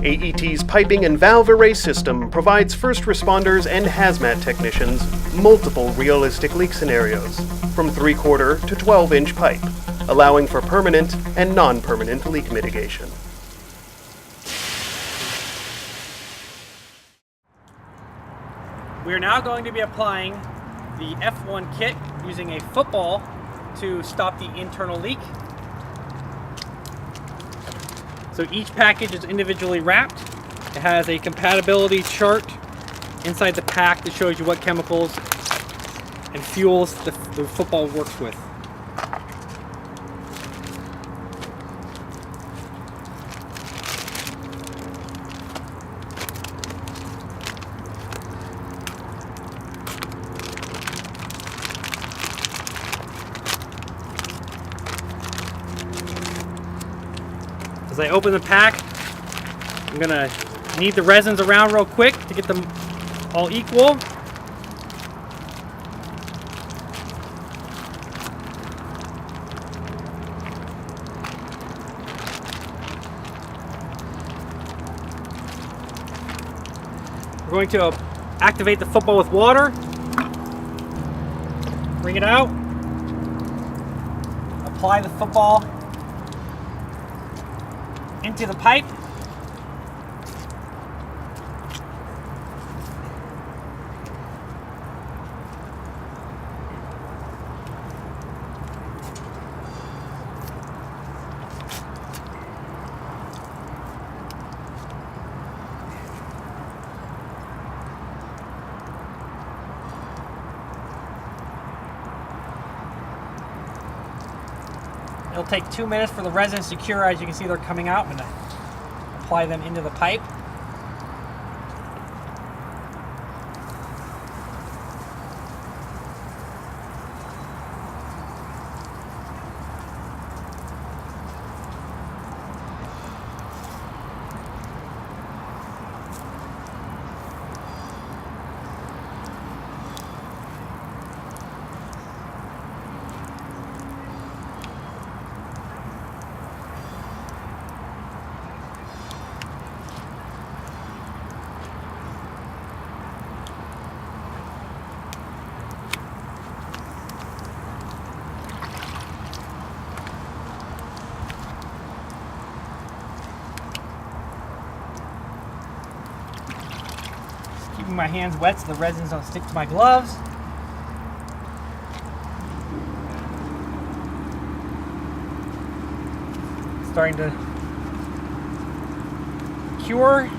AET's piping and valve array system provides first responders and hazmat technicians multiple realistic leak scenarios, from 3/4 to 12-inch pipe, allowing for permanent and non-permanent leak mitigation. We are now going to be applying the F1 kit using a football to stop the internal leak. So each package is individually wrapped. It has a compatibility chart inside the pack that shows you what chemicals and fuels the football works with. As I open the pack, I'm gonna knead the resins around real quick to get them all equal. We're going to activate the football with water. Bring it out. Apply the football into the pipe. It'll take 2 minutes for the resins to cure. As you can see, they're coming out. I'm going to apply them into the pipe. Keeping my hands wet so the resins don't stick to my gloves. Starting to cure.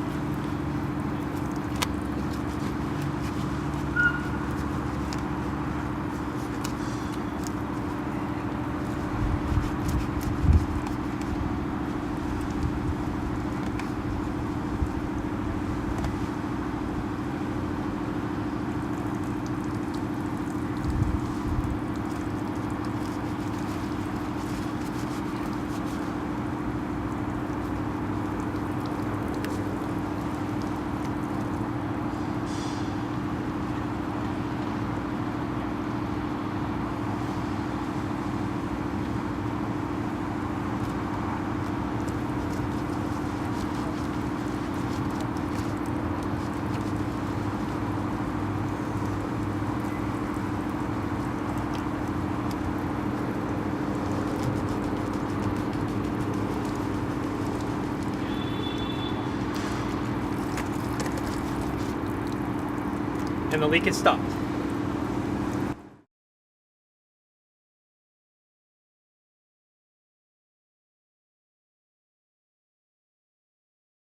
And the leak is stopped.